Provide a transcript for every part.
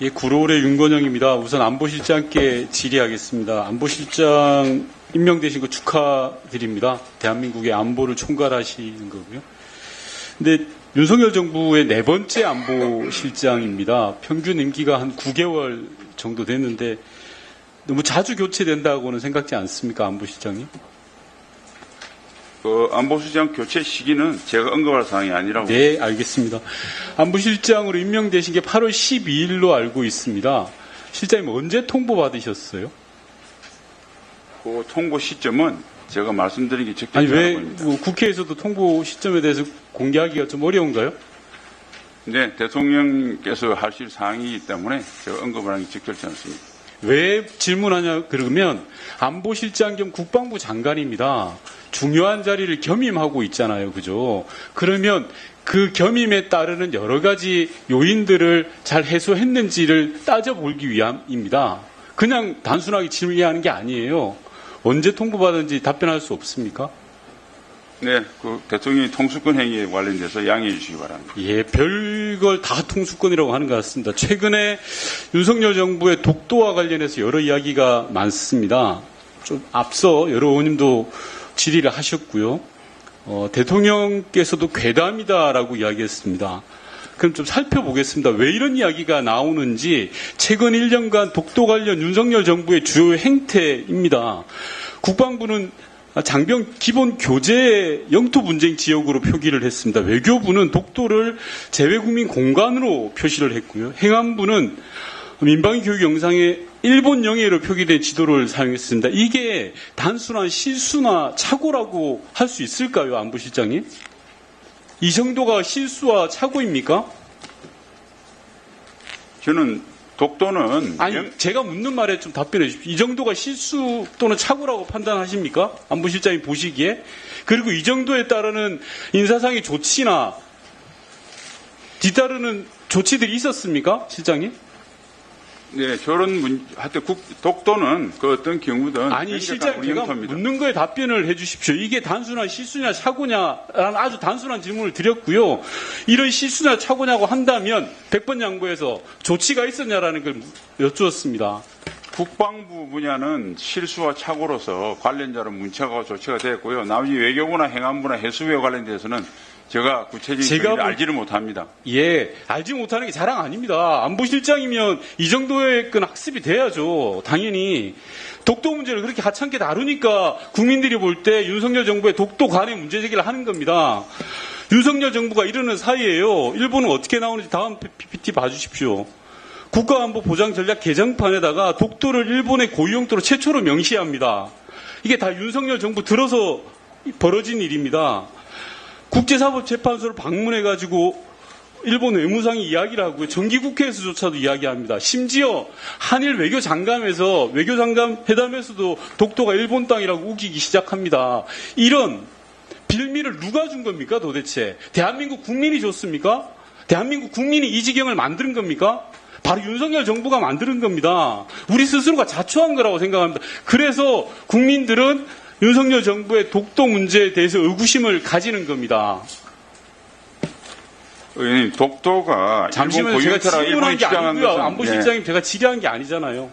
예, 구로울의 윤건영입니다. 우선 안보실장께 질의하겠습니다. 안보실장 임명되신 거 축하드립니다. 대한민국의 안보를 총괄하시는 거고요. 근데 윤석열 정부의 네 번째 안보실장입니다. 평균 임기가 한 9개월 정도 됐는데 너무 자주 교체된다고는 생각지 않습니까, 안보실장님? 안보실장 교체 시기는 제가 언급할 사항이 아니라고. 네, 알겠습니다. 안보실장으로 임명되신 게 8월 12일로 알고 있습니다. 실장님 언제 통보받으셨어요? 그 통보 시점은 제가 말씀드리기 적절치 아니, 왜 않습니다. 국회에서도 통보 시점에 대해서 공개하기가 좀 어려운가요? 네, 대통령께서 하실 사항이기 때문에 제가 언급을 하는 게 적절치 않습니다. 왜 질문하냐 그러면 안보실장 겸 국방부 장관입니다. 중요한 자리를 겸임하고 있잖아요. 그죠? 그러면 그 겸임에 따르는 여러 가지 요인들을 잘 해소했는지를 따져보기 위함입니다. 그냥 단순하게 질의하는 게 아니에요. 언제 통보받은지 답변할 수 없습니까? 네, 그 대통령이 통수권 행위에 관련돼서 양해해 주시기 바랍니다. 예, 별걸 다 통수권이라고 하는 것 같습니다. 최근에 윤석열 정부의 독도와 관련해서 여러 이야기가 많습니다. 좀 앞서 여러 의원님도 질의를 하셨고요. 대통령께서도 괴담이다라고 이야기했습니다. 그럼 좀 살펴보겠습니다. 왜 이런 이야기가 나오는지 최근 1년간 독도 관련 윤석열 정부의 주요 행태입니다. 국방부는 장병 기본 교재 영토 분쟁 지역으로 표기를 했습니다. 외교부는 독도를 재외국민 공간으로 표시를 했고요. 행안부는 민방위 교육 영상에 일본 영해로 표기된 지도를 사용했습니다. 이게 단순한 실수나 착오라고 할 수 있을까요, 안보실장님? 이 정도가 실수와 착오입니까? 저는 독도는 아니, 제가 묻는 말에 좀 답변해 주십시오. 이 정도가 실수 또는 착오라고 판단하십니까? 안보실장이 보시기에. 그리고 이 정도에 따르는 인사상의 조치나 뒤따르는 조치들이 있었습니까? 실장님? 네, 저런 하여튼 독도는 그 어떤 경우든 아니, 실장님 제가 영토입니다. 묻는 거에 답변을 해 주십시오. 이게 단순한 실수냐 착오냐라는 아주 단순한 질문을 드렸고요. 이런 실수냐 착오냐고 한다면 100번 양보해서 조치가 있었냐라는 걸 여쭈었습니다. 국방부 분야는 실수와 착오로서 관련자로 문체가 조치가 됐고요. 나머지 외교부나 행안부나 해수부에 관련돼서는 제가 구체적인 정의를 알지를 못합니다. 예, 알지 못하는 게 자랑 아닙니다. 안보실장이면 이 정도의 건 학습이 돼야죠. 당연히. 독도 문제를 그렇게 하찮게 다루니까 국민들이 볼 때 윤석열 정부의 독도 관의 문제 제기를 하는 겁니다. 윤석열 정부가 이러는 사이에요. 일본은 어떻게 나오는지 다음 PPT 봐주십시오. 국가안보보장전략 개정판에다가 독도를 일본의 고유영토로 최초로 명시합니다. 이게 다 윤석열 정부 들어서 벌어진 일입니다. 국제사법재판소를 방문해가지고 일본 외무상이 이야기를 하고요. 정기국회에서조차도 이야기합니다. 심지어 한일 외교장관에서 외교장관 회담에서도 독도가 일본 땅이라고 우기기 시작합니다. 이런 빌미를 누가 준 겁니까 도대체? 대한민국 국민이 줬습니까? 대한민국 국민이 이 지경을 만드는 겁니까? 바로 윤석열 정부가 만드는 겁니다. 우리 스스로가 자초한 거라고 생각합니다. 그래서 국민들은 윤석열 정부의 독도 문제에 대해서 의구심을 가지는 겁니다. 의원님, 독도가 잠시만요. 제가 질문한 게 아니고요. 것은, 안보실장님 제가 질의한 게 아니잖아요.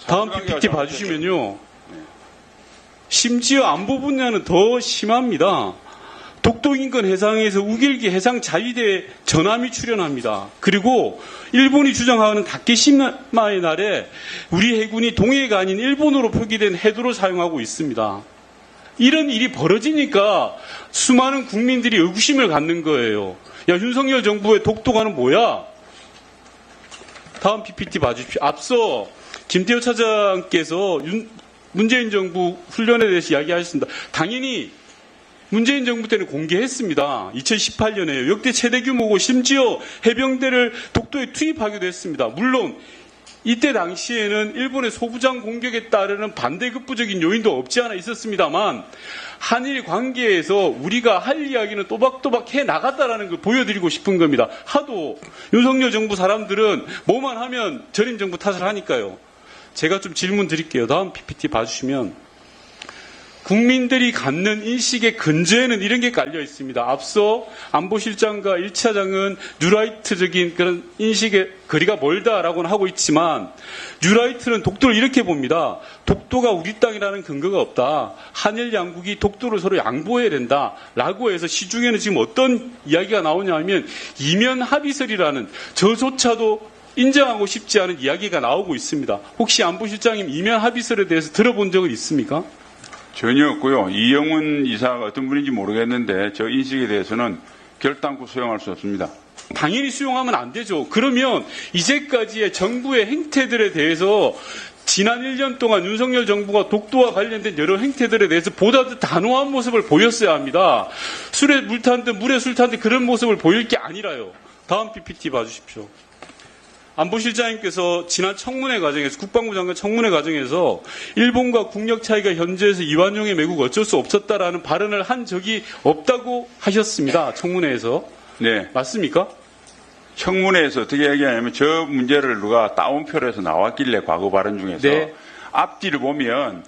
다음 PPT 봐주시면요. 심지어 안보 분야는 더 심합니다. 독도인권 해상에서 우길기 해상자위대 전함이 출연합니다. 그리고 일본이 주장하는 다케시마의 날에 우리 해군이 동해가 아닌 일본으로 표기된 해도를 사용하고 있습니다. 이런 일이 벌어지니까 수많은 국민들이 의구심을 갖는 거예요. 야, 윤석열 정부의 독도가는 뭐야? 다음 PPT 봐주십시오. 앞서 김태호 차장께서 문재인 정부 훈련에 대해서 이야기하셨습니다. 당연히 문재인 정부 때는 공개했습니다. 2018년에요. 역대 최대 규모고 심지어 해병대를 독도에 투입하기도 했습니다. 물론 이때 당시에는 일본의 소부장 공격에 따르는 반대급부적인 요인도 없지 않아 있었습니다만 한일 관계에서 우리가 할 이야기는 또박또박 해나갔다라는 걸 보여드리고 싶은 겁니다. 하도 윤석열 정부 사람들은 뭐만 하면 전임 정부 탓을 하니까요. 제가 좀 질문 드릴게요. 다음 PPT 봐주시면 국민들이 갖는 인식의 근저에는 이런 게 깔려 있습니다. 앞서 안보실장과 1차장은 뉴라이트적인 그런 인식의 거리가 멀다라고는 하고 있지만 뉴라이트는 독도를 이렇게 봅니다. 독도가 우리 땅이라는 근거가 없다. 한일 양국이 독도를 서로 양보해야 된다라고 해서 시중에는 지금 어떤 이야기가 나오냐 하면 이면 합의설이라는 저조차도 인정하고 싶지 않은 이야기가 나오고 있습니다. 혹시 안보실장님 이면 합의설에 대해서 들어본 적은 있습니까? 전혀 없고요. 이영훈 이사가 어떤 분인지 모르겠는데 저 인식에 대해서는 결단코 수용할 수 없습니다. 당연히 수용하면 안 되죠. 그러면 이제까지의 정부의 행태들에 대해서 지난 1년 동안 윤석열 정부가 독도와 관련된 여러 행태들에 대해서 보다 더 단호한 모습을 보였어야 합니다. 술에 물 탄 듯 물에 술 탄 듯 그런 모습을 보일 게 아니라요. 다음 PPT 봐주십시오. 안보실장님께서 지난 청문회 과정에서 국방부 장관 청문회 과정에서 일본과 국력 차이가 현재에서 이완용의 매국 어쩔 수 없었다라는 발언을 한 적이 없다고 하셨습니다. 청문회에서. 네. 맞습니까? 청문회에서 어떻게 얘기하냐면 저 문제를 누가 따옴표로 해서 나왔길래 과거 발언 중에서 네. 앞뒤를 보면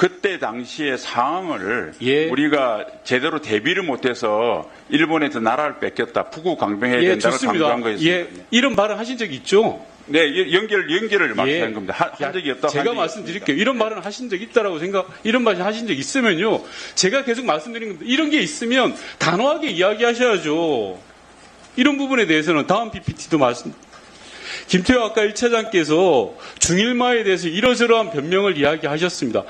그때 당시의 상황을 예. 우리가 제대로 대비를 못해서 일본에서 나라를 뺏겼다. 북구 강병해야 예, 된다고 좋습니다. 강조한 거였습니다. 예, 이런 발언 하신 적이 있죠? 네, 연결을 말씀한 겁니다. 한 적이 없다고. 제가 말씀드릴게요. 이런 발언 하신 적 있다라고 이런 말씀 하신 적 있으면요. 제가 계속 말씀드린 겁니다. 이런 게 있으면 단호하게 이야기하셔야죠. 이런 부분에 대해서는 다음 PPT도 김태호 아까 1차장께서 중일마에 대해서 이러저러한 변명을 이야기하셨습니다.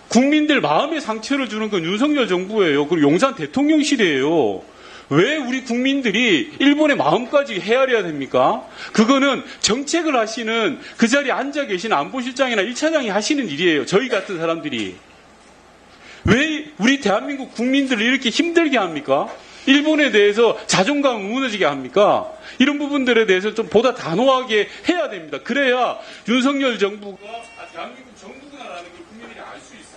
국민들 마음에 상처를 주는 건 윤석열 정부예요. 그리고 용산 대통령실이에요. 왜 우리 국민들이 일본의 마음까지 헤아려야 됩니까? 그거는 정책을 하시는 그 자리에 앉아 계시는 안보실장이나 1차장이 하시는 일이에요. 저희 같은 사람들이. 왜 우리 대한민국 국민들을 이렇게 힘들게 합니까? 일본에 대해서 자존감을 무너지게 합니까? 이런 부분들에 대해서 좀 보다 단호하게 해야 됩니다. 그래야 윤석열 정부가 대한민국 정부구나라는 걸 국민들이 알 수 있습니다.